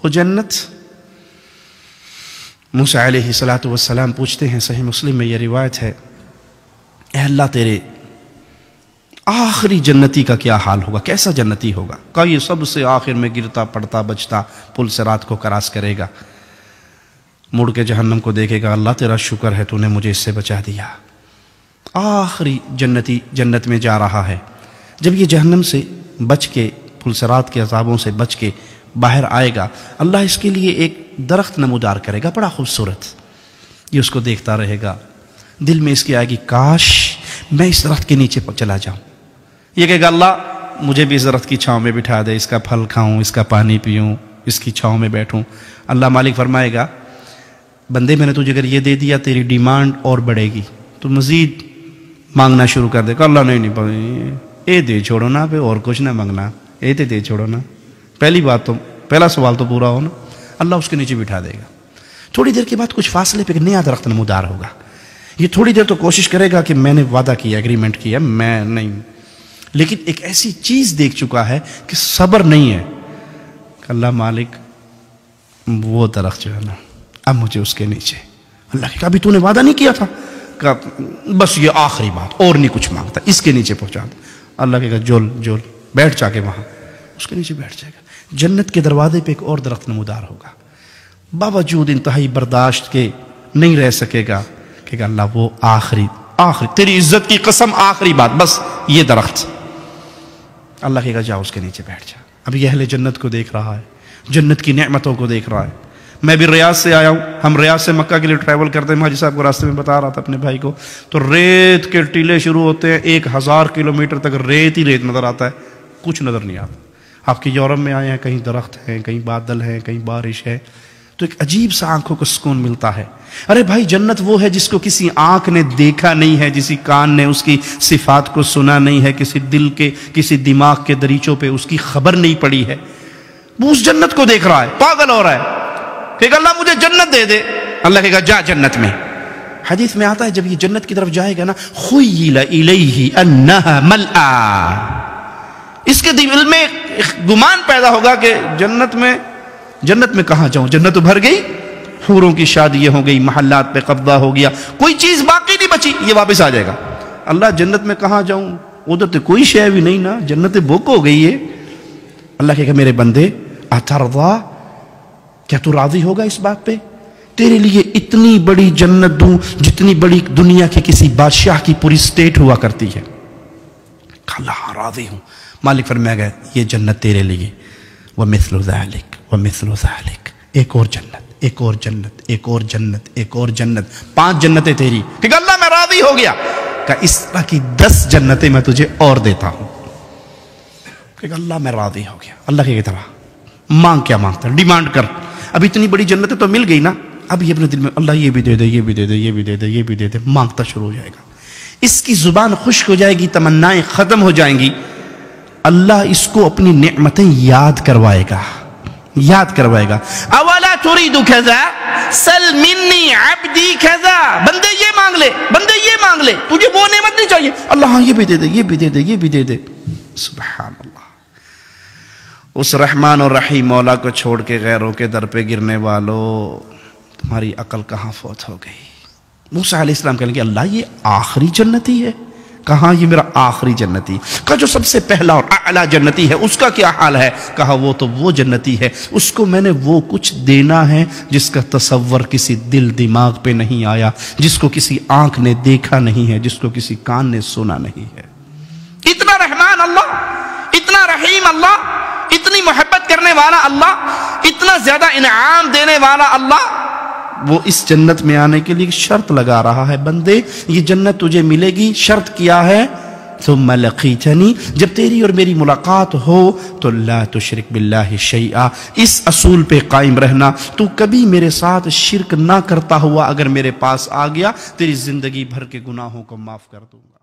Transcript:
وہ جنت، موسیٰ علیہ السلام پوچھتے ہیں، صحیح مسلم میں یہ روایت ہے، اے اللہ تیرے آخری جنتی کا کیا حال ہوگا، کیسا جنتی ہوگا؟ کہا یہ سب سے آخر میں گرتا پڑتا بچتا پل صراط کو کراس کرے گا، مڑ کے جہنم کو دیکھے گا، اللہ تیرا شکر ہے تو نے مجھے اس سے بچا دیا۔ آخری جنتی جنت میں جا رہا ہے، جب یہ جہنم سے بچ کے، پل صراط کے عذابوں سے بچ کے باہر آئے گا، اللہ اس کے لیے ایک درخت نمودار کرے گا، بڑا خوبصورت۔ یہ اس کو دیکھتا رہے گا، دل میں اس کی آئے گی کاش میں اس درخت کے نیچے چلا جاؤں۔ یہ کہے گا اللہ مجھے بھی اس درخت کی چھاؤں میں بٹھا دے، اس کا پھل کھاؤں، اس کا پانی پیوں، اس کی چھاؤں میں بیٹھوں۔ اللہ مالک فرمائے گا بندے میں نے تجھے اگر یہ دے دیا تیری ڈیمانڈ اور بڑھے گی، تو مزید مانگنا شروع کر دے گا۔ اللہ نہیں اے دے چھوڑو نا، پہ اور کچھ نہ مانگنا، اے تے دے چھوڑو نا، پہلا سوال تو پورا ہو نا۔ اللہ اس کے نیچے بٹھا دے گا۔ تھوڑی دیر کے بعد کچھ فاصلے پہ ایک نیا درخت نمودار ہوگا۔ یہ تھوڑی دیر تو کوشش کرے گا کہ میں نے وعدہ کیا، ایگریمنٹ کیا، میں نہیں، لیکن ایک ایسی چیز دیکھ چکا ہے کہ صبر نہیں ہے کہ اللہ مالک وہ درخت جو ہے نا اب مجھے اس کے نیچے۔ اللہ کہ ابھی تو نے وعدہ نہیں کیا تھا، کہ بس یہ آخری بات اور نہیں کچھ مانگتا، اس کے نیچے پہنچا دے۔ اللہ کہے گا جول بیٹھ جا کے وہاں، اس کے نیچے بیٹھ جائے گا۔ جنت کے دروازے پہ ایک اور درخت نمودار ہوگا، باوجود انتہائی برداشت کے نہیں رہ سکے گا کہ اللہ وہ آخری تیری عزت کی قسم آخری بات، بس یہ درخت۔ اللہ کہے گا جا اس کے نیچے بیٹھ جا۔ اب یہ اہل جنت کو دیکھ رہا ہے، جنت کی نعمتوں کو دیکھ رہا ہے۔ میں بھی ریاض سے آیا ہوں، ہم ریاض سے مکہ کے لیے ٹریول کرتے ہیں، حاجی صاحب کو راستے میں بتا رہا تھا اپنے بھائی کو، تو ریت کے ٹیلے شروع ہوتے ہیں، 1000 کلومیٹر تک ریت ہی ریت نظر آتا ہے، کچھ نظر نہیں آتا۔ آپ کے یورپ میں آئے ہیں، کہیں درخت ہیں، کہیں بادل ہیں، کہیں بارش ہے، تو ایک عجیب سا آنکھوں کو سکون ملتا ہے۔ ارے بھائی جنت وہ ہے جس کو کسی آنکھ نے دیکھا نہیں ہے، کسی کان نے اس کی صفات کو سنا نہیں ہے، کسی دل کے کسی دماغ کے دریچوں پہ اس کی خبر نہیں پڑی ہے، وہ اس جنت کو دیکھ رہا ہے، پاگل ہو رہا ہے کہ اللہ مجھے جنت دے دے۔ اللہ کہے گا جا جنت میں۔ حدیث میں آتا ہے جب یہ جنت کی طرف جائے گا نا، خیل الیہ انہا ملآ، اس کے دل میں گمان پیدا ہوگا کہ جنت میں کہاں جاؤں، جنت تو بھر گئی، حوروں کی شادیاں ہو گئی، محلات پہ قبضہ ہو گیا، کوئی چیز باقی نہیں بچی، یہ واپس آ جائے گا۔ اللہ جنت میں کہاں جاؤں، ادھر تو کوئی شے بھی نہیں نا، جنت بک ہو گئی ہے۔ اللہ کہے گا میرے بندے اترضا، کیا تو راضی ہوگا اس بات پہ؟ تیرے لیے اتنی بڑی جنت دوں جتنی بڑی دنیا کے کسی بادشاہ کی پوری سٹیٹ ہوا کرتی ہے۔ اللہ راضی ہوں۔ مالک فرمائے گا یہ جنت تیرے لیے، وَمِثْلُ ذَلِكَ وَمِثْلُ ذَلِكَ، ایک اور جنت، ایک اور جنت، ایک اور جنت، ایک اور جنت، 5 جنتیں تیری۔ کہ اللہ میں راضی ہو گیا، کہ اس طرح کی 10 جنتیں میں تجھے اور دیتا ہوں۔ کہ اللہ میں راضی ہو گیا۔ اللہ کی طرح مانگ، کیا مانگتا ہے، ڈیمانڈ کر۔ اب اتنی بڑی جنتیں تو مل گئی نا، اب یہ اپنے دل میں اللہ یہ بھی دے دے، یہ بھی دے دے، یہ بھی دے دے، یہ بھی دے دے، مانگتا شروع ہو جائے گا۔ اس کی زبان خشک ہو جائے گی، تمنائیں ختم ہو جائیں گی۔ اللہ اس کو اپنی نعمتیں یاد کروائے گا، یاد کروائے گا۔ اولا تريد كذا سل مني عبدي كذا، بندے یہ مانگ لے، بندے یہ مانگ لے، تجھے وہ نعمت نہیں چاہیے، اللہ ہاں یہ بھی دے دے، یہ بھی دے دے، یہ بھی دے دے۔ سبحان اللہ۔ اس رحمان اور رحیم مولا کو چھوڑ کے غیروں کے در پہ گرنے والو، تمہاری عقل کہاں فوت ہو گئی؟ موسیٰ علیہ السلام کہنے کہ اللہ یہ آخری جنتی ہے؟ کہاں یہ میرا آخری جنتی؟ کہا جو سب سے پہلا اور اعلیٰ جنتی ہے اس کا کیا حال ہے؟ کہا وہ تو وہ جنتی ہے، اس کو میں نے وہ کچھ دینا ہے جس کا تصور کسی دل دماغ پہ نہیں آیا، جس کو کسی آنکھ نے دیکھا نہیں ہے، جس کو کسی کان نے سنا نہیں ہے۔ اتنا رحمان اللہ، اتنا رحیم اللہ، اتنی محبت کرنے والا اللہ، اتنا زیادہ انعام دینے والا اللہ، وہ اس جنت میں آنے کے لیے شرط لگا رہا ہے، بندے یہ جنت تجھے ملے گی، شرط کیا ہے، ثم لقیتنی، جب تیری اور میری ملاقات ہو تو لا تشرک باللہ شیئا، اس اصول پہ قائم رہنا، تو کبھی میرے ساتھ شرک نہ کرتا ہوا اگر میرے پاس آ گیا، تیری زندگی بھر کے گناہوں کو معاف کر دوں گا۔